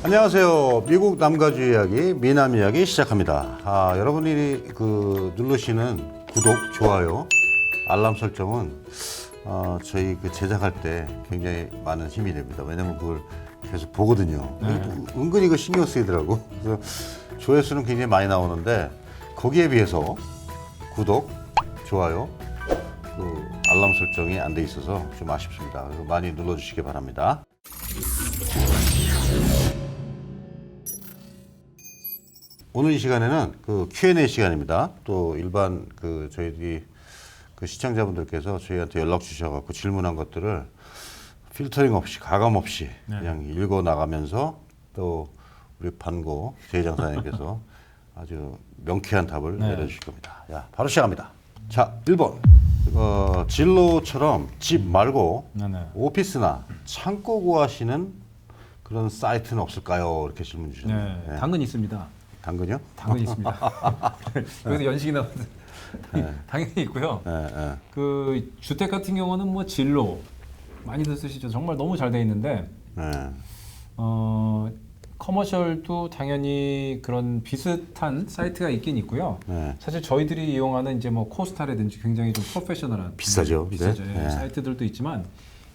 안녕하세요. 미국 남가주 이야기, 미남 이야기 시작합니다. 여러분이 누르시는 구독, 좋아요, 알람 설정은 저희 제작할 때 굉장히 많은 힘이 됩니다. 왜냐면 그걸 계속 보거든요. 은근히 그 신경 쓰이더라고. 그래서 조회수는 굉장히 많이 나오는데 거기에 비해서 구독, 좋아요, 알람 설정이 안 돼 있어서 좀 아쉽습니다. 그래서 많이 눌러주시기 바랍니다. 오늘 이 시간에는 Q&A 시간입니다. 또 일반 저희들이 시청자분들께서 저희한테 연락 주셔갖고 질문한 것들을 필터링 없이 가감 없이 그냥 읽어 나가면서 또 우리 판고 제장사님께서 아주 명쾌한 답을 내려주실 겁니다. 바로 시작합니다. 자, 1번. 진로처럼 집 말고 오피스나 창고 구하시는 그런 사이트는 없을까요? 이렇게 질문 주셨네요. 네, 당연히 있습니다. 당근요? 당연히 있습니다. 여기서 연식이 나오는데 당연히 있고요. 그 주택 같은 경우는 뭐 진로 많이들 쓰시죠. 정말 너무 잘 돼 있는데 커머셜도 당연히 그런 비슷한 사이트가 있긴 있고요. 사실 저희들이 이용하는 이제 뭐 코스타라든지 굉장히 좀 프로페셔널한 비싸죠. 사이트들도 있지만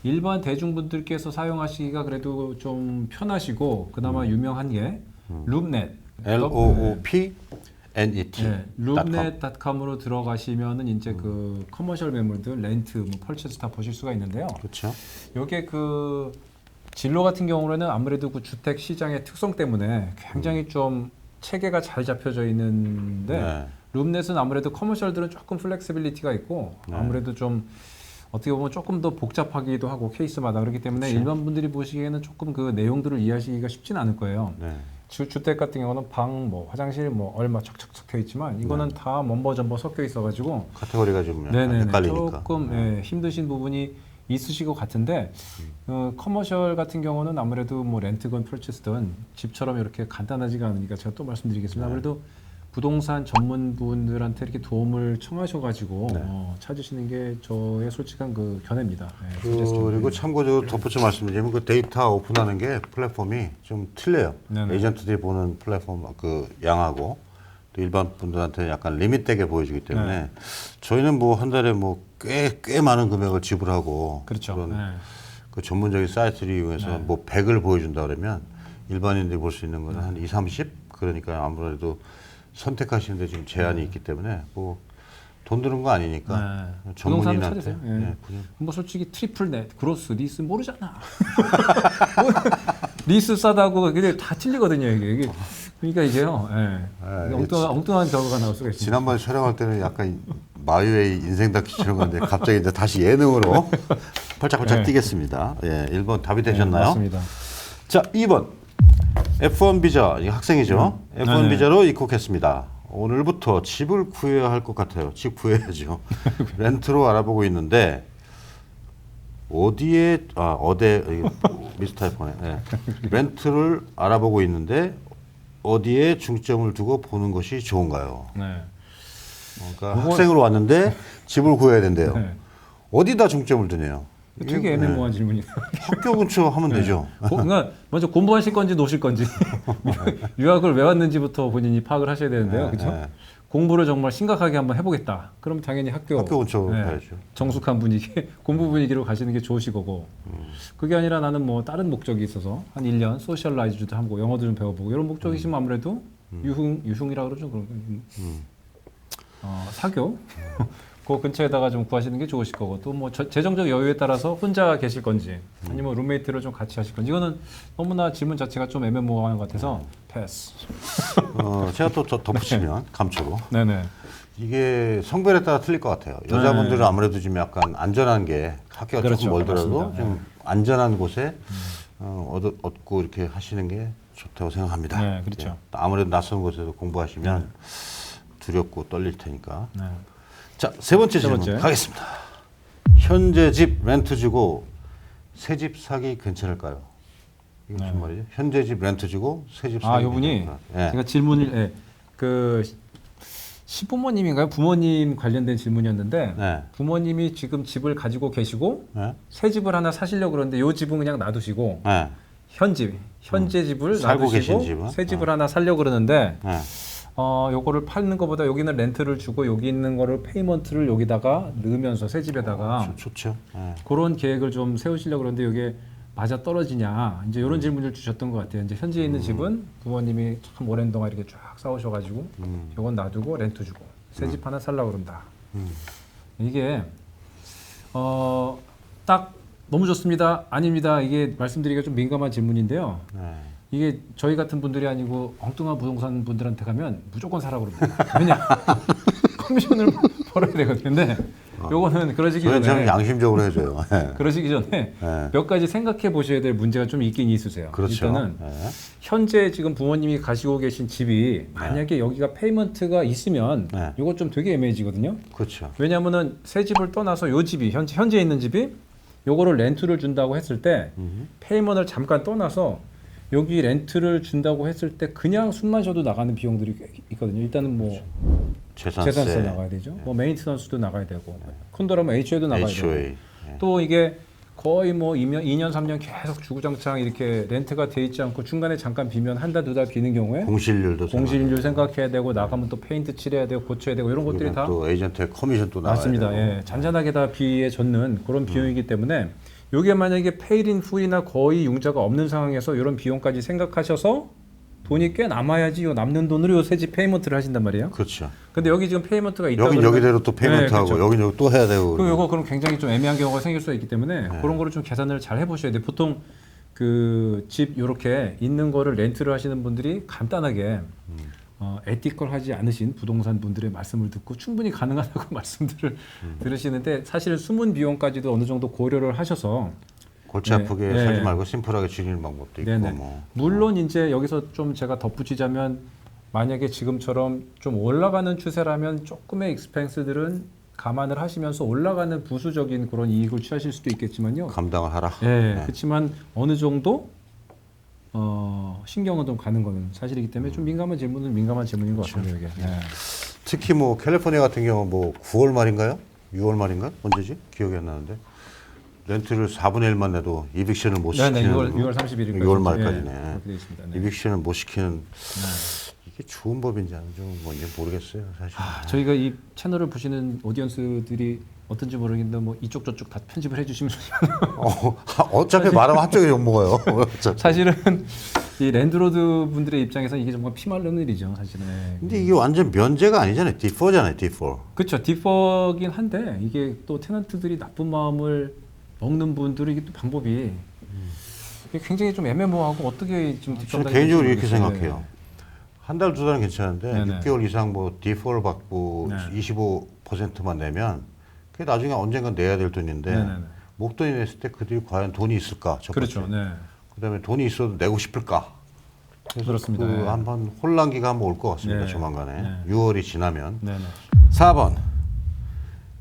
일반 대중분들께서 사용하시기가 그래도 좀 편하시고 그나마 유명한 게 룹넷 LOOPNET. 룹넷.com으로 들어가시면은 이제 그 커머셜 매물들 렌트, 뭐 펄체스 다 보실 수가 있는데요. 그렇죠. 이게 진로 같은 경우에는 아무래도 그 주택 시장의 특성 때문에 굉장히 좀 체계가 잘 잡혀져 있는데 룸넷은 아무래도 커머셜들은 조금 플렉시빌리티가 있고 아무래도 좀 어떻게 보면 조금 더 복잡하기도 하고 케이스마다 그렇기 때문에 일반 분들이 보시기에는 조금 그 내용들을 이해하시기가 쉽진 않을 거예요. 주택 같은 경우는 방, 뭐 화장실, 뭐 얼마 척척 섞여 있지만 이거는 다 먼버전버 섞여 있어가지고 카테고리가 좀 헷갈리니까 조금 힘드신 부분이 있으실 것 같은데 커머셜 같은 경우는 아무래도 뭐 렌트건 펄체스든 집처럼 이렇게 간단하지가 않으니까 제가 또 말씀드리겠습니다. 아무래도 부동산 전문분들한테 이렇게 도움을 청하셔가지고 찾으시는 게 저의 솔직한 그 견해입니다. 그리고 참고적으로 덧붙여 말씀드리면 그 데이터 오픈하는 게 플랫폼이 좀 틀려요. 에이전트들이 보는 플랫폼 양하고 또 일반 분들한테 약간 리밋되게 보여주기 때문에 저희는 뭐 한 달에 뭐 꽤 많은 금액을 지불하고 그렇죠. 그런 그 전문적인 사이트를 이용해서 뭐 100을 보여준다 그러면 일반인들이 볼 수 있는 거는 한 2, 30? 그러니까 아무래도 선택하시는데 좀 제한이 있기 때문에 뭐 돈 드는 거 아니니까 부동산을 전문인한테 찾으세요. 뭐 솔직히 트리플넷, 그로스, 리스 모르잖아. 리스 싸다고 그게 다 틀리거든요. 이게. 그러니까 이게요. 엉뚱한 결과가 나올 수가 있습니다. 지난번에 촬영할 때는 약간 마유의 인생 다큐처럼 건데 갑자기 이제 다시 예능으로 펄짝펄짝 뛰겠습니다. 1번 답이 되셨나요? 맞습니다. 자, 2번. F1 비자, 이게 학생이죠. F1 비자로 입국했습니다. 오늘부터 집을 구해야 할 것 같아요. 집 구해야죠. 렌트로 알아보고 있는데 미스터 F1에 렌트를 알아보고 있는데 어디에 중점을 두고 보는 것이 좋은가요? 그러니까 학생으로 왔는데 집을 구해야 된대요. 어디다 중점을 두네요? 되게 애매모호한 질문이에요. 학교 근처 하면 되죠. 그러니까 먼저 공부하실 건지 노실 건지 유학을 왜 왔는지부터 본인이 파악을 하셔야 되는데요. 그렇죠? 공부를 정말 심각하게 한번 해보겠다. 그럼 당연히 학교 근처 가야죠. 정숙한 분위기, 공부 분위기로 가시는 게 좋으실 거고 그게 아니라 나는 뭐 다른 목적이 있어서 한 1년 소셜라이즈도 하고 영어도 좀 배워보고 이런 목적이시면 아무래도 유흥이라고 그러죠. 그런 사교 그 근처에다가 좀 구하시는 게 좋으실 거고 또 뭐 재정적 여유에 따라서 혼자 계실 건지 아니면 룸메이트를 좀 같이 하실 건지 이거는 너무나 질문 자체가 좀 애매모호한 것 같아서 패스. 제가 또 덧붙이면 감초로. 네네. 이게 성별에 따라 틀릴 것 같아요. 여자분들은 아무래도 좀 약간 안전한 게 학교가 조금 멀더라도 맞습니다. 좀 안전한 곳에 얻고 이렇게 하시는 게 좋다고 생각합니다. 네, 그렇죠. 아무래도 낯선 곳에서 공부하시면 두렵고 떨릴 테니까. 자, 세 번째 질문 가겠습니다. 현재 집 렌트 주고 새 집 사기 괜찮을까요? 이게 무슨 말이죠? 현재 집 렌트 주고 새 집 사기. 이분이 제가 질문을 시부모님인가요? 부모님 관련된 질문이었는데 네. 부모님이 지금 집을 가지고 계시고 네. 새 집을 하나 사시려고 그러는데 이 집은 그냥 놔두시고 네. 현재 집을 살고 놔두시고 계신 집은? 새 집을 하나 살려고 그러는데 네. 요거를 파는 것보다 여기는 렌트를 주고 여기 있는 거를 페이먼트를 여기다가 넣으면서 새 집에다가 좋죠. 네. 그런 계획을 좀 세우시려고 그러는데 이게 맞아 떨어지냐 이제 이런 질문을 주셨던 것 같아요. 이제 현재 있는 집은 부모님이 참 오랜 동안 이렇게 쫙 싸우셔가지고 이건 놔두고 렌트 주고 새 집 하나 살려고 그런다. 이게 딱 너무 좋습니다. 아닙니다. 이게 말씀드리기가 좀 민감한 질문인데요. 네. 이게 저희 같은 분들이 아니고 엉뚱한 부동산 분들한테 가면 무조건 사라고 그럽니다. 왜냐? 커미션을 벌어야 되거든요. 근데 요거는 그러시기 저는 전에 양심적으로 해줘요. 네. 그러시기 전에 네. 몇 가지 생각해 보셔야 될 문제가 좀 있긴 있으세요. 그렇죠. 일단은 네. 현재 지금 부모님이 가시고 계신 집이 만약에 여기가 페이먼트가 있으면 네. 이거 좀 되게 애매해지거든요. 그렇죠. 왜냐하면은 새 집을 떠나서 요 집이 현재 있는 집이 요거를 렌트를 준다고 했을 때 페이먼트를 잠깐 떠나서 여기 렌트를 준다고 했을 때 그냥 숨만 쉬어도 나가는 비용들이 꽤 있거든요. 일단은 뭐 재산세 나가야 되죠. 뭐 메인테넌스도 나가야 되고 콘도라면 HOA도 나가야 HOA. 되고 또 이게 거의 뭐 2년 3년 계속 주구장창 이렇게 렌트가 돼 있지 않고 중간에 잠깐 비면 한 달 두 달 비는 경우에 공실률도 공실률 생각해야 되고 나가면 또 페인트 칠해야 되고 고쳐야 되고 이런 것들이 다 또 에이전트의 커미션 또 나와야 맞습니다. 되고. 예, 잔잔하게 다 비에 젖는 그런 비용이기 때문에 이게 만약에 페이린 후이나 거의 융자가 없는 상황에서 이런 비용까지 생각하셔서 돈이 꽤 남아야지 요 남는 돈으로 요 새집 페이먼트를 하신단 말이에요. 그렇죠. 근데 여기 지금 페이먼트가 있다 여긴 그러면 여기대로 또 페이먼트하고 그렇죠. 여긴 여기 또 해야 되고. 그럼 요거 그럼 굉장히 좀 애매한 경우가 생길 수가 있기 때문에 그런 거를 좀 계산을 잘 해보셔야 돼요. 보통 그 집 요렇게 있는 거를 렌트를 하시는 분들이 간단하게 에티컬하지 않으신 부동산 분들의 말씀을 듣고 충분히 가능하다고 말씀들을 들으시는데 사실 숨은 비용까지도 어느 정도 고려를 하셔서 골치 아프게 네. 살지 말고 심플하게 즐기는 방법도 있고 네네. 뭐. 물론 이제 여기서 좀 제가 덧붙이자면 만약에 지금처럼 좀 올라가는 추세라면 조금의 익스펜스들은 감안을 하시면서 올라가는 부수적인 그런 이익을 취하실 수도 있겠지만요. 감당을 하라. 예, 네. 그렇지만 어느 정도 신경은 좀 가는 거는 사실이기 때문에 좀 민감한 질문은 민감한 질문인 것 같습니다. 이게. 예. 특히 뭐 캘리포니아 같은 경우 뭐 9월 말인가요? 6월 말인가? 언제지? 기억이 안 나는데. 렌트를 4분의 1만 내도 이빅션을 못 시키는. 네, 6월 31일까지. 6월 말까지네. 그렇게 되어 있습니다. 네. 이빅션을 못 시키는 이게 좋은 법인지 안 좋은 건지 모르겠어요, 사실. 저희가 이 채널을 보시는 오디언스들이 어떤지 모르겠는데 뭐 이쪽 저쪽 다 편집을 해주시면 어차피 말하면 한쪽에 욕 먹어요. 사실은 이 랜드로드 분들의 입장에서 이게 정말 피말르는 일이죠, 사실은. 근데 이게 완전 면제가 아니잖아요. 디퍼잖아요, 디퍼. 그렇죠, 디퍼긴 한데 이게 또 테넌트들이 나쁜 마음을 먹는 분들이 이게 또 방법이 이게 굉장히 좀 애매모호하고 어떻게 좀 저는 개인적으로 이렇게 모르겠어요. 생각해요. 한 달, 두 달은 괜찮은데 네네. 6개월 이상 뭐 디퍼를 받고 네. 25%만 내면 그게 나중에 언젠가 내야 될 돈인데 네네네. 목돈이 냈을 때 그들이 과연 돈이 있을까? 첫 그렇죠, 번째. 네. 그다음에 돈이 있어도 내고 싶을까? 그래서 그렇습니다. 그 네. 한번 혼란기가 한번 올 것 같습니다. 네. 조만간에. 네. 6월이 지나면. 네네. 4번.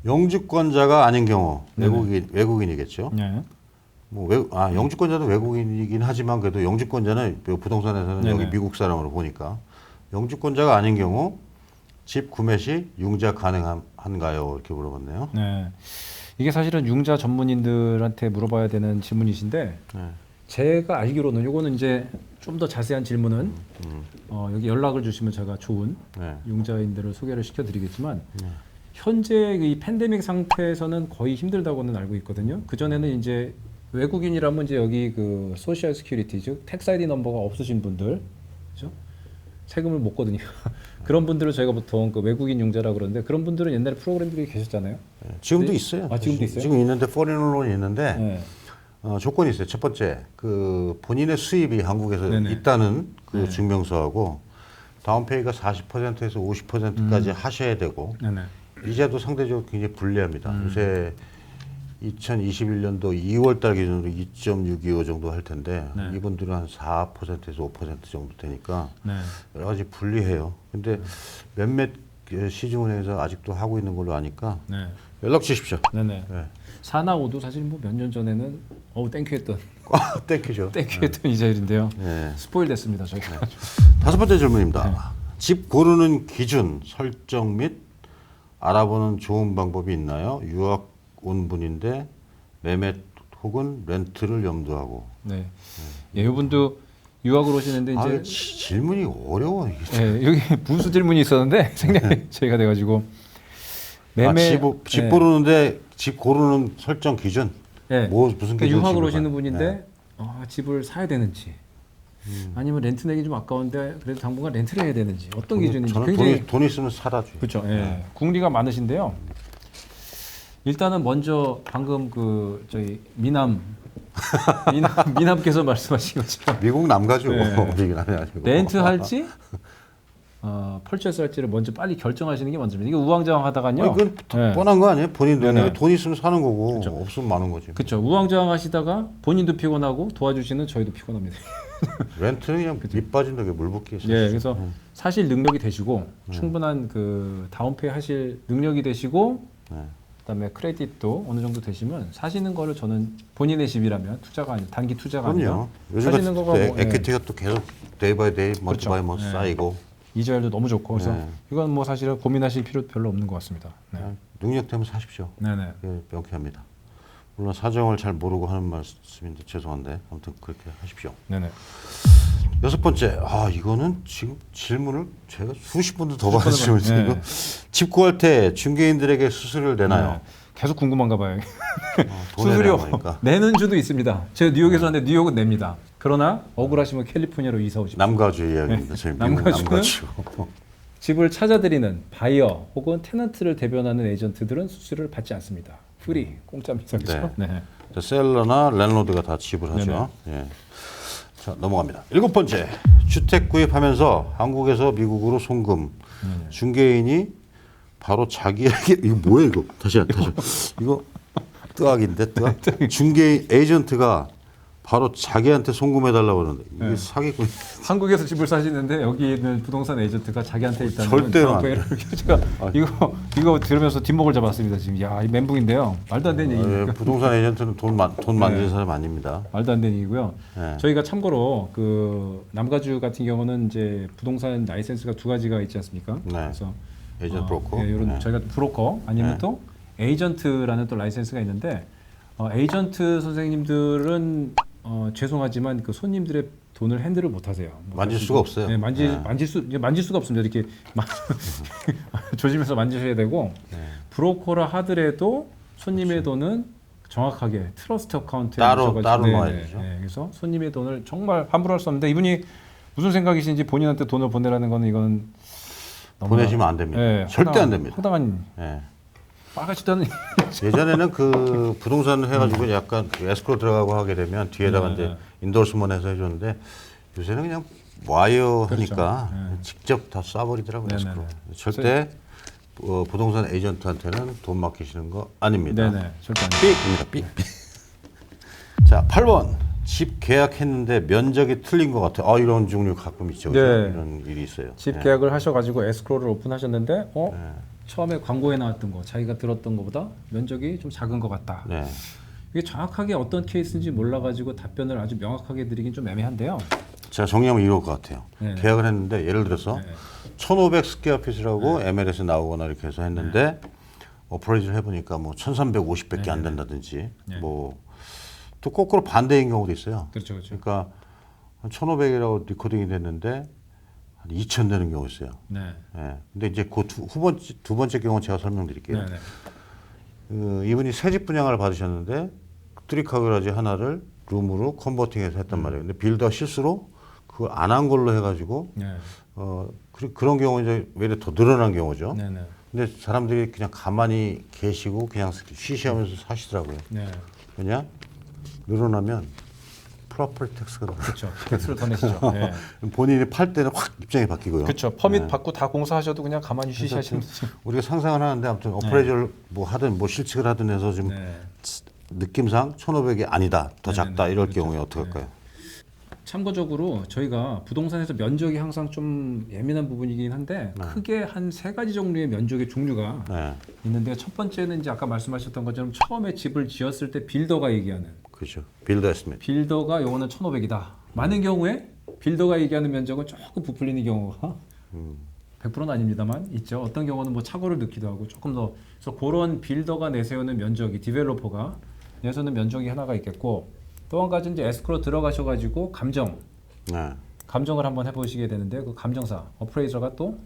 영주권자가 아닌 경우 네네. 외국인이겠죠. 네. 뭐 영주권자도 외국인이긴 하지만 그래도 영주권자는 부동산에서는 네네. 여기 미국 사람으로 보니까 영주권자가 아닌 경우 집 구매 시 융자 가능한가요? 이렇게 물어봤네요. 네. 이게 사실은 융자 전문인들한테 물어봐야 되는 질문이신데 네. 제가 알기로는 요거는 이제 좀 더 자세한 질문은 여기 연락을 주시면 제가 좋은 네. 융자인들을 소개를 시켜드리겠지만 현재 이 팬데믹 상태에서는 거의 힘들다고는 알고 있거든요. 그 전에는 이제 외국인이라면 이제 여기 그 소셜 시큐리티 즉 텍스 아이디 넘버가 없으신 분들, 그죠? 세금을 못 거든요. 그런 분들을 저희가 보통 그 외국인 융자라 그러는데 그런 분들은 옛날에 프로그램들이 계셨잖아요. 네. 지금도 네. 있어요. 아, 지금도 있어요? 지금 있는데 포리너론이 있는데 네. 조건이 있어요. 첫 번째, 그 본인의 수입이 한국에서 네네. 있다는 그 네. 증명서하고 다운페이가 40%에서 50%까지 하셔야 되고 네네. 이자도 상대적으로 굉장히 불리합니다. 요새 2021년도 2월 달 기준으로 2.625 정도 할 텐데 네. 이분들은 한 4%에서 5% 정도 되니까 네. 여러 가지 불리해요. 근데 몇몇 그 시중은행에서 아직도 하고 있는 걸로 아니까 네. 연락 주십시오. 네네. 네. 사나오도 사실 뭐 몇 년 전에는 땡큐했던 땡큐죠. 땡큐했던 이자율인데요. 네. 스포일 됐습니다 저희가. 다섯 번째 질문입니다. 집 고르는 기준 설정 및 알아보는 좋은 방법이 있나요? 유학 온 분인데 매매 혹은 렌트를 염두하고. 네. 예, 이분도 유학을 오시는데 이제 이게 질문이 어려워. 이게. 예, 여기 분수 질문이 있었는데 생략이 저희가 돼가지고 집 고르는데 집 고르는 설정 기준. 예. 뭐 무슨 그러니까 기준? 유학을 오시는 분인데 집을 사야 되는지 아니면 렌트 내기 좀 아까운데 그래도 당분간 렌트를 해야 되는지 어떤 기준인지 저는 굉장히 돈 있으면 사라죠. 그렇죠. 예. 궁리가 많으신데요. 일단은 먼저 방금 그 저희 미남께서 말씀하신 것처럼 미국 남가죠. 네. 미국 남이 아니고. 렌트 할지 펄처스 할지를 먼저 빨리 결정하시는 게 먼저입니다. 이거 우왕좌왕하다가요. 이건 예. 뻔한 거 아니에요? 본인 네네. 돈에 돈 있으면 사는 거고 없으면 마는 거지. 그렇죠. 우왕좌왕하시다가 본인도 피곤하고 도와주시는 저희도 피곤합니다. 렌트는 그냥 밑 빠진다 게 물붓기. 예, 그래서 사실 능력이 되시고 충분한 그 다운페이 하실 능력이 되시고 그다음에 크레딧도 어느 정도 되시면 사시는 거를 저는 본인의 집이라면 투자가 아니 단기 투자가 아니라 그럼요. 요즘 사시는 거가 뭐, 에퀴티가 또 계속 데이 바이 데이 먼트 바이 먼트 예. 쌓이고 이자율도 너무 좋고 그래서 네. 이건 뭐 사실은 고민하실 필요 별로 없는 것 같습니다. 네. 능력 되면 사십시오. 네네. 예, 명쾌합니다. 물론 사정을 잘 모르고 하는 말씀인데 죄송한데 아무튼 그렇게 하십시오. 네네. 여섯 번째, 이거는 지금 질문을 제가 수십 번도 더 받았지만 네. 이거 집 구할 때 중개인들에게 수수료를 내나요? 네. 계속 궁금한가 봐요. 돈 수수료 내라고 하니까. 내는 주도 있습니다. 제가 뉴욕에서 왔는데 뉴욕은 냅니다. 그러나 억울하시면 캘리포니아로 이사 오십시오. 남가주 이야기입니다. 저희 미국 남가주는 남가주. 집을 찾아드리는 바이어 혹은 테넌트를 대변하는 에이전트들은 수수료를 받지 않습니다. 프리 공짜입니다. 그렇죠? 네. 자, 셀러나 랜로드가 다 지불하죠. 예. 자, 넘어갑니다. 일곱 번째, 주택 구입하면서 한국에서 미국으로 송금. 중개인이 바로 자기에게 이거 뭐야 이거? 다시. 이거 뜨악인데 뜨악. 중개인 에이전트가 바로 자기한테 송금해달라고 그러는데 이게 사기꾼. 한국에서 집을 사시는데 여기 있는 부동산 에이전트가 자기한테 일단 절대로 안 돼요. 제가 이거 들으면서 뒷목을 잡았습니다. 지금 이 멘붕인데요. 말도 안 되는 얘기니까. 부동산 에이전트는 돈 만드는 사람 아닙니다. 말도 안 되는 얘기고요. 네. 저희가 참고로 그 남가주 같은 경우는 이제 부동산 라이센스가 두 가지가 있지 않습니까? 네. 그래서 에이전트 브로커. 이런 저희가 브로커 아니면 또 에이전트라는 또 라이센스가 있는데 에이전트 선생님들은 죄송하지만 그 손님들의 돈을 핸들을 못 하세요. 만질 수가 없어요. 네, 만질 수가 없습니다. 이렇게 조심해서 만지셔야 되고 브로커라 하더라도 손님의 돈은 정확하게 트러스트 어카운트에 따로 넣어야죠. 그래서 손님의 돈을 정말 함부로 할 수 없는데 이분이 무슨 생각이신지 본인한테 돈을 보내라는 거는 이건 보내시면 안 됩니다. 절대 안 됩니다. 황당한 빠가지도 않은 예전에는 그 부동산을 해가지고 약간 그 에스크로 들어가고 하게 되면 뒤에다가 이제 인도스먼 해서 해줬는데 요새는 그냥 와이어 하니까 직접 다 쏴버리더라고요. 에스크로. 절대 부동산 에이전트한테는 돈 맡기시는 거 아닙니다. 네네, 절대 아닙니다. 삑입니다. 삑. 자, 8번. 집 계약했는데 면적이 틀린 것 같아요. 이런 종류 가끔 있죠. 네. 이런 일이 있어요. 집 계약을 하셔가지고 에스크로를 오픈하셨는데 처음에 광고에 나왔던 거 자기가 들었던 것보다 면적이 좀 작은 것 같다. 네. 이게 정확하게 어떤 케이스인지 몰라가지고 답변을 아주 명확하게 드리긴 좀 애매한데요. 제가 정리하면 이럴 것 같아요. 네. 계약을 했는데 예를 들어서 1,500 스퀘어핏이라고 MLS에 나오거나 이렇게 해서 했는데 어프로이즈를 해보니까 뭐 1,350밖에 안 된다든지 뭐 또 거꾸로 반대인 경우도 있어요. 그렇죠. 그러니까 1,500이라고 리코딩이 됐는데 한 2,000 되는 경우 있어요. 네. 예. 근데 이제 그 두 번째 경우 제가 설명드릴게요. 네. 이분이 새집 분양을 받으셨는데 트리카그라지 하나를 룸으로 컨버팅해서 했단 말이에요. 근데 빌더가 실수로 그걸 안 한 걸로 해가지고 네. 그런 경우 이제 외래 더 늘어난 경우죠. 네. 네. 근데 사람들이 그냥 가만히 계시고 그냥 쉬쉬하면서 사시더라고요. 네. 왜냐? 늘어나면 프로퍼티 텍스가 들어요. 그렇죠. 텍스를 더 내시죠. 네. 본인이 팔 때는 확 입장이 바뀌고요. 그렇죠. 퍼밋 받고 다 공사하셔도 그냥 가만히 쉬시하시면 되죠. 우리가 상상을 하는데 아무튼 어프레이저를 뭐 하든 뭐 실측을 하든 해서 좀 느낌상 1,500이 아니다, 더 작다 이럴 경우에 어떻게 할까요? 참고적으로 저희가 부동산에서 면적이 항상 좀 예민한 부분이긴 한데 크게 한 세 가지 종류의 면적의 종류가 있는데 첫 번째는 이제 아까 말씀하셨던 것처럼 처음에 집을 지었을 때 빌더가 얘기하는 그렇죠. 빌더 에스티메이트. 빌더가 요거는 1,500이다. 많은 경우에 빌더가 얘기하는 면적은 조금 부풀리는 경우가 100%는 아닙니다만 있죠. 어떤 경우는 뭐 착오를 넣기도 하고 조금 더 그래서 그런 빌더가 내세우는 면적이 디벨로퍼가 내세우는 면적이 하나가 있겠고 또 한 가지 이제 에스크로 들어가셔가지고 네. 감정을 한번 해보시게 되는데 그 감정사 어프레이저가 또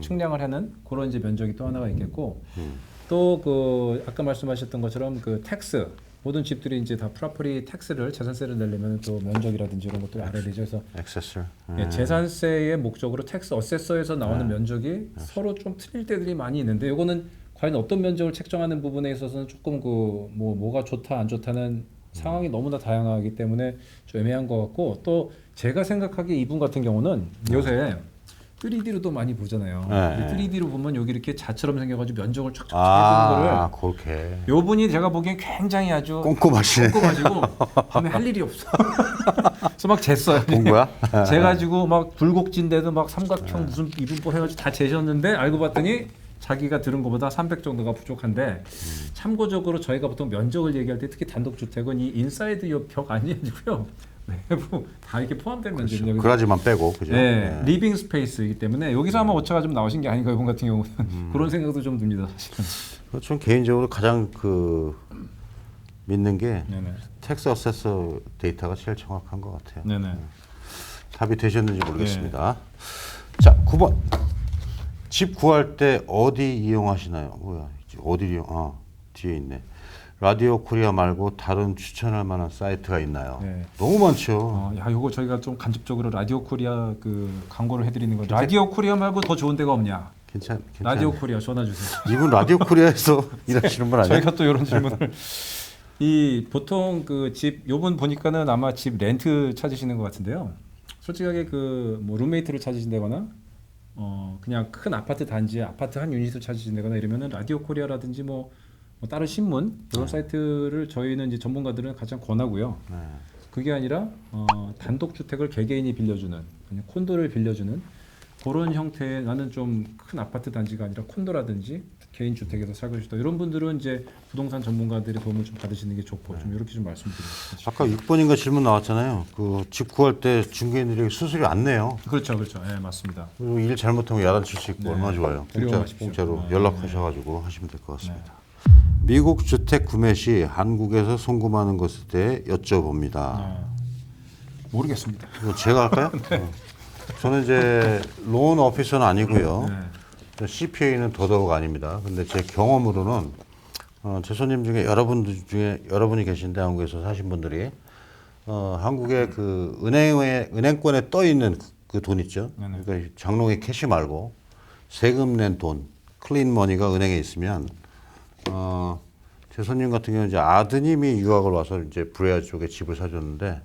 측량을 하는 그런 이제 면적이 또 하나가 있겠고 또 그 아까 말씀하셨던 것처럼 그 텍스 모든 집들이 이제 다 프로퍼리 텍스를 재산세를 내려면 또 면적이라든지 이런 것들을 알아야 되죠. 그래서 액세스. 예, 재산세의 목적으로 텍스 어세서에서 나오는 면적이 서로 좀 틀릴 때들이 많이 있는데 이거는 과연 어떤 면적을 책정하는 부분에 있어서는 조금 그 뭐가 좋다 안 좋다는 상황이 너무나 다양하기 때문에 좀 애매한 것 같고 또 제가 생각하기에 이분 같은 경우는 요새 3D로도 많이 보잖아요. 네. 3D로 보면 여기 이렇게 자처럼 생겨가지고 면적을 쫙쫙 해주는 거를 그렇게. 요 분이 제가 보기엔 굉장히 아주 꼼꼼하시네. 꼼꼼하시고 밤에 할 일이 없어. 그래서 막 쟀어요. 본 거야? 재가지고 막 굴곡진데도 막 삼각형 무슨 이분법 해가지고 다 재셨는데 알고 봤더니 자기가 들은 것보다 300 정도가 부족한데 참고적으로 저희가 보통 면적을 얘기할 때 특히 단독주택은 이 인사이드 이 벽 아니고요. 내부 다 이렇게 포함된 면적이거든요. 그라지만 빼고 그죠? 네, 리빙 스페이스이기 때문에 여기서 아마 오차가 좀 나오신 게 아닌가 이분 같은 경우는 그런 생각도 좀 듭니다. 사실은. 전 개인적으로 가장 그 믿는 게 네네. 텍스 어세서 데이터가 제일 정확한 것 같아요. 네네. 답이 되셨는지 모르겠습니다. 자, 9번. 집 구할 때 어디 이용하시나요? 뭐야? 어디 이용? 뒤에 있네. 라디오 코리아 말고 다른 추천할 만한 사이트가 있나요? 네. 너무 많죠. 야, 요거 저희가 좀 간접적으로 라디오 코리아 그 광고를 해드리는 거. 라디오 코리아 말고 더 좋은 데가 없냐? 괜찮. 라디오 코리아 전화 주세요. 이분 라디오 코리아에서 일하시는 분 아니에요? 저희가 또 이런 질문을 이 보통 그 집 요분 보니까는 아마 집 렌트 찾으시는 것 같은데요. 솔직하게 그 뭐 룸메이트를 찾으신다거나 그냥 큰 아파트 단지에 아파트 한 유닛을 찾으신다거나 이러면은 라디오 코리아라든지 뭐 다른 신문 이런 사이트를 저희는 이제 전문가들은 가장 권하고요. 네. 그게 아니라 단독 주택을 개개인이 빌려주는 그냥 콘도를 빌려주는 그런 형태의 나는 좀 큰 아파트 단지가 아니라 콘도라든지 개인 주택에서 살고 싶다 이런 분들은 이제 부동산 전문가들의 도움을 좀 받으시는 게 좋고 좀 이렇게 좀 말씀드리겠습니다. 아까 6번인가 질문 나왔잖아요. 그 집 구할 때 중개인들이 수수료 안 내요. 그렇죠, 그렇죠, 예, 맞습니다. 그리고 일 잘못하면 야단칠 수 있고 네. 얼마나 좋아요. 두려워하십시오. 공짜로 네. 연락하셔가지고 하시면 될 것 같습니다. 미국 주택 구매 시 한국에서 송금하는 것에 대해 여쭤봅니다. 모르겠습니다. 이거 제가 할까요? 저는 이제 론 오피서는 아니고요. CPA는 더더욱 아닙니다. 근데 제 경험으로는 제 손님 중에 여러분들 중에 여러분이 계신데 한국에서 사신 분들이 한국의 그 은행권에 떠 있는 그 돈 있죠. 그러니까 장롱에 캐시 말고 세금 낸 돈, 클린 머니가 은행에 있으면 제 손님 같은 경우는 이제 아드님이 유학을 와서 이제 브레아 쪽에 집을 사줬는데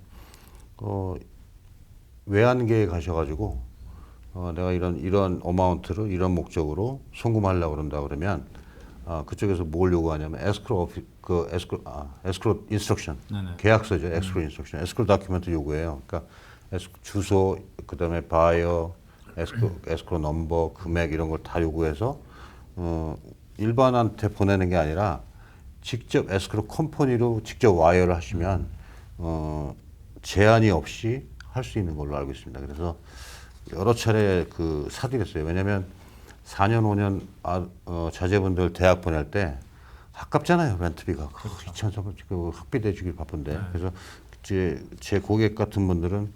외환계에 가셔가지고 내가 이런 어마운트를 이런 목적으로 송금하려고 그런다 그러면 그쪽에서 뭘 요구하냐면 에스크로 인스트럭션 계약서죠. 에스크로 인스트럭션 에스크로 다큐멘트 요구해요. 그러니까 주소 그다음에 바이어 에스크로 넘버 금액 이런 걸 다 요구해서 일반한테 보내는 게 아니라 직접 에스크로 컴퍼니로 직접 와이어를 하시면 제한이 없이 할 수 있는 걸로 알고 있습니다. 그래서 여러 차례 그 사드렸어요. 왜냐하면 4년 5년 자제분들 대학 보낼 때 아깝잖아요. 렌트비가. 그렇죠. 2,300 그 학비 대주길 바쁜데. 그래서 제 고객 같은 분들은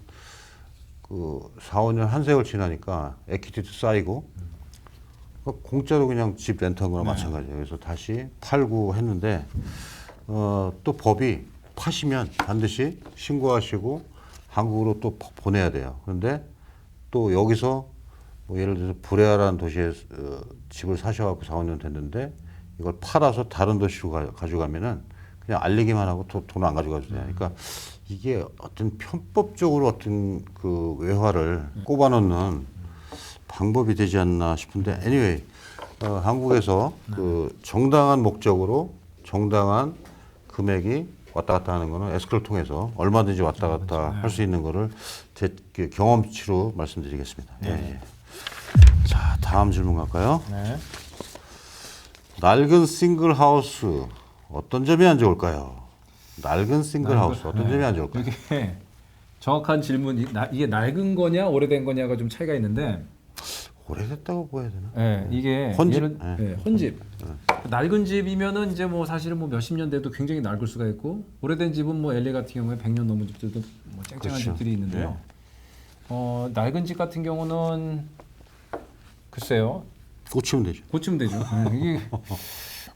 그 4, 5년 한 세월 지나니까 에퀴티도 쌓이고 공짜로 그냥 집 렌트한 거랑 마찬가지예요. 그래서 다시 팔고 했는데 또 법이 파시면 반드시 신고하시고 한국으로 또 보내야 돼요. 그런데 또 여기서 뭐 예를 들어서 브레아라는 도시에 집을 사셔갖고 4, 5년 됐는데 이걸 팔아서 다른 도시로 가져가면은 그냥 알리기만 하고 돈을 안 가져가도 돼요. 그러니까 이게 어떤 편법적으로 어떤 그 외화를 꼽아놓는 방법이 되지 않나 싶은데 anyway 한국에서 그 정당한 목적으로 정당한 금액이 왔다 갔다 하는 거는 에스크로를 통해서 얼마든지 왔다 갔다 할 수 있는 거를 제 경험치로 말씀드리겠습니다. 예. 자, 다음 질문 갈까요? 네. 낡은 싱글 하우스 어떤 점이 안 좋을까요? 낡은 싱글 하우스 어떤 점이 안 좋을까요? 이게 정확한 질문 이게 낡은 거냐 오래된 거냐가 좀 차이가 있는데 오래됐다고 보여야 되나? 예, 이게 혼집? 혼집. 낡은 집이면은 이제 뭐 사실은 뭐 몇십 년 돼도 굉장히 낡을 수가 있고 오래된 집은 뭐 LA 같은 경우에 100년 넘은 집들도 뭐 쨍쨍한 그렇죠. 집들이 있는데요. 낡은 집 같은 경우는 글쎄요. 꽂히면 되죠. 고치면 되죠. 이게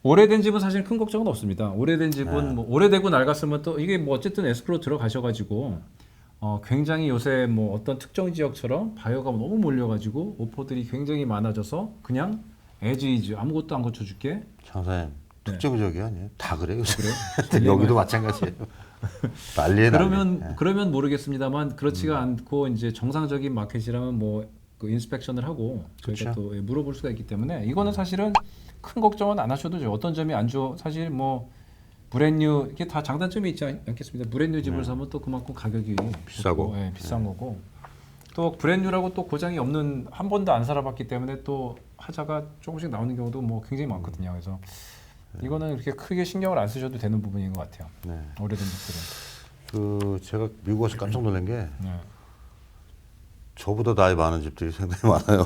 오래된 집은 사실 큰 걱정은 없습니다. 오래된 집은 뭐 오래되고 낡았으면 또 이게 뭐 어쨌든 에스크로 들어가셔가지고 굉장히 요새 뭐 어떤 특정 지역처럼 바이오가 너무 몰려가지고 오퍼들이 굉장히 많아져서 그냥 에즈이즈 아무것도 안 고쳐줄게. 장사님 특정 지역이 아니에요. 다 그래요. 그래요? 여기도 마찬가지예요. 난리에 난리. 그러면 모르겠습니다만 그렇지가 않고 이제 정상적인 마켓이라면 뭐 그 인스펙션을 하고 저희가 그렇죠. 또 물어볼 수가 있기 때문에 이거는 사실은 큰 걱정은 안 하셔도 돼요. 어떤 점이 안 좋아 사실 뭐 브랜뉴 이게 다 장단점이 있지 않겠습니까? 브랜뉴 집을 사면 또 그만큼 가격이 비싸고. 비싼 거고 또 브랜뉴라고 또 고장이 없는 한 번도 안 살아봤기 때문에 또 하자가 조금씩 나오는 경우도 뭐 굉장히 많거든요. 그래서 이거는 그렇게 크게 신경을 안 쓰셔도 되는 부분인 것 같아요. 네. 오래된 집들은. 그 제가 미국 와서 깜짝 놀란 게 네. 저보다 나이 많은 집들이 상당히 많아요.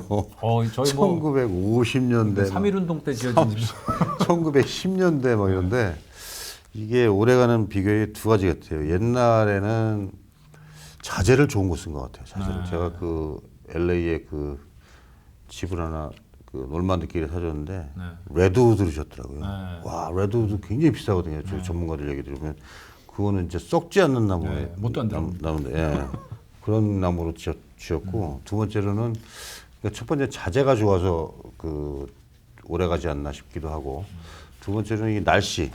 저희 뭐 1950년대, 3.1운동 때 지어진 집. 1910년대 뭐 이런데 이게 오래가는 비결이 두 가지 같아요. 옛날에는 자재를 좋은 거 쓴 것 같아요. 자재를. 제가 그 LA에 그 집을 하나 그 놀만드길에 사줬는데 레드우드를 줬더라고요. 와 레드우드 굉장히 비싸거든요. 저 전문가들 얘기 들으면 그거는 이제 썩지 않는 나무에 못도 안 들어. 나무인데 그런 나무로 지었고 두 번째로는 그러니까 첫 번째 자재가 좋아서 그 오래가지 않나 싶기도 하고 두 번째로는 이 날씨.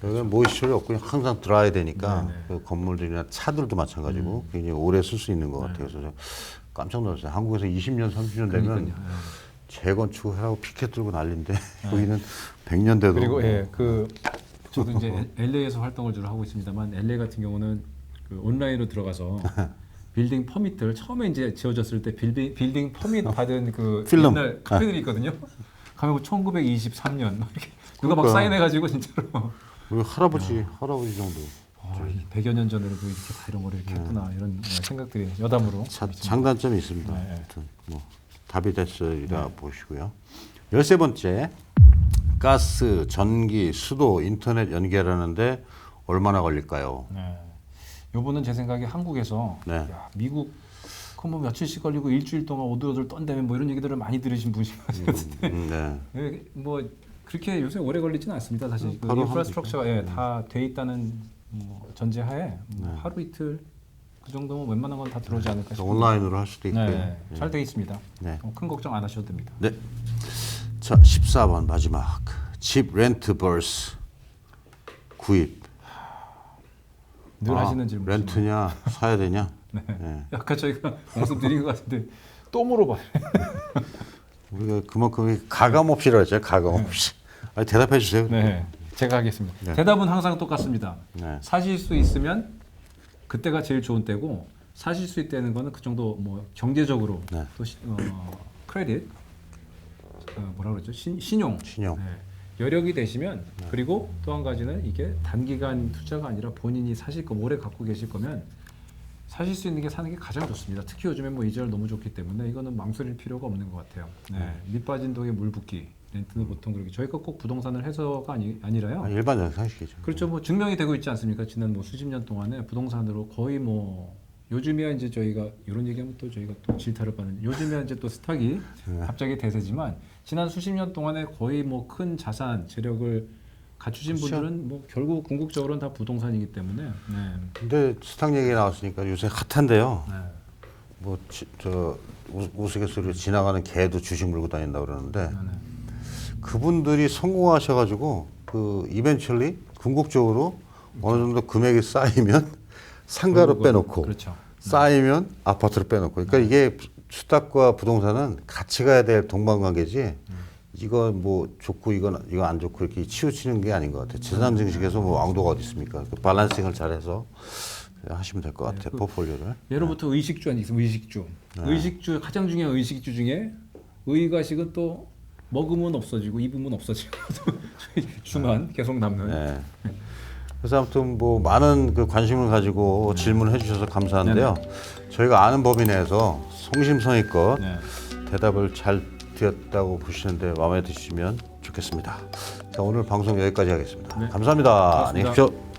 여기는 모이스처리 없고 항상 드라이 되니까 그 건물들이나 차들도 마찬가지고 굉장히 오래 쓸 수 있는 것 같아요. 그래서 깜짝 놀랐어요. 한국에서 20년, 30년 되면 재건축을 하고 피켓 들고 난리인데 여기는 100년 돼도 그리고 저도 이제 LA에서 활동을 주로 하고 있습니다만 LA 같은 경우는 그 온라인으로 들어가서 빌딩 퍼밋들 처음에 이제 지어졌을 때 빌딩 퍼밋 받은 그 필름. 옛날 카페들이 있거든요. 가면 1923년 이렇게 누가 막 그러니까. 사인해가지고 진짜로 우리 할아버지 정도 100여 년 전에도 이렇게 다 이런 거를 이렇게 했구나 이런 생각들이 여담으로 장단점이 있습니다. 네. 아무튼 뭐 답이 됐으리라 보시고요. 13번째 가스, 전기, 수도, 인터넷 연결하는데 얼마나 걸릴까요? 네. 요분은 제 생각에 한국에서 네. 야, 미국 그뭐 며칠씩 걸리고 일주일 동안 오돌오돌 떤다면 뭐 이런 얘기들을 많이 들으신 분이 같은데 네. 뭐 그렇게 요새 오래 걸리지는 않습니다. 사실 그 바로 인프라스트럭처가 다 돼 있다는 뭐 전제하에 뭐 하루 이틀 그 정도면 웬만한 건 다 들어오지 않을까 싶습니다. 온라인으로 할 수도 있고요. 네, 잘 돼 있습니다. 네. 큰 걱정 안 하셔도 됩니다. 네. 자, 14번 마지막. 집 렌트 벌스 구입. 늘 하시는 질문. 렌트냐 사야 되냐? 네. 네. 아까 저희가 말씀드린 것 같은데 또 물어봐요. 우리가 그만큼 가감 없이라 했죠. 가감 없이. 아니, 대답해 주세요. 네, 제가 하겠습니다. 네. 대답은 항상 똑같습니다. 네. 사실 수 있으면 그때가 제일 좋은 때고 사실 수 있다는 거는 그 정도 뭐 경제적으로 네. 또 크레딧 뭐라 그러죠 신용 신용. 네. 여력이 되시면 그리고 또 한 가지는 이게 단기간 투자가 아니라 본인이 사실 거 오래 갖고 계실 거면 사실 수 있는 게 사는 게 가장 좋습니다. 특히 요즘에 뭐 이자율 너무 좋기 때문에 이거는 망설일 필요가 없는 것 같아요. 네. 밑 빠진 독에 물 붓기 렌트는 보통 그렇게 저희가 꼭 부동산을 해서가 아니라요. 일반적 상식이죠. 그렇죠. 뭐 증명이 되고 있지 않습니까? 지난 뭐 수십 년 동안에 부동산으로 거의 뭐 요즘이야 이제 저희가 이런 얘기하면 또 저희가 또 질타를 받는 요즘이야 이제 또 스탁이 갑자기 대세지만 지난 수십 년 동안에 거의 뭐 큰 자산 재력을 갖추신 그렇죠. 분들은 뭐 결국 궁극적으로는 다 부동산이기 때문에 네. 근데 스탁 얘기 나왔으니까 요새 핫한데요. 네. 뭐 저 우스갯소리로 지나가는 개도 주식 물고 다닌다 그러는데 네. 그분들이 성공하셔가지고 그 이벤츄얼리 궁극적으로 어느 정도 금액이 쌓이면 상가로 빼놓고 그렇죠. 쌓이면 아파트로 빼놓고 그러니까 이게 스탁과 부동산은 같이 가야 될 동반관계지 이거 뭐 좋고 이거 안 좋고 이렇게 치우치는 게 아닌 것 같아요. 재산 증식에서 뭐 왕도가 어디 있습니까? 그 밸런싱을 잘해서 하시면 될 것 같아요. 포트폴리오를. 예로부터 의식주 아니겠습니까? 의식주. 의식주 가장 중요한 의식주 중에 의가식은 또 먹으면 없어지고 입으면 없어지고 중한 계속 남는. 네. 그래서 아무튼 뭐 많은 그 관심을 가지고 질문을 해주셔서 감사한데요. 저희가 아는 범위 내에서 성심성의껏 네. 대답을 잘 드렸다고 보시는데 마음에 드시면 좋겠습니다. 자, 오늘 방송 여기까지 하겠습니다. 네. 감사합니다. 안녕히 고맙습니다. 계십시오.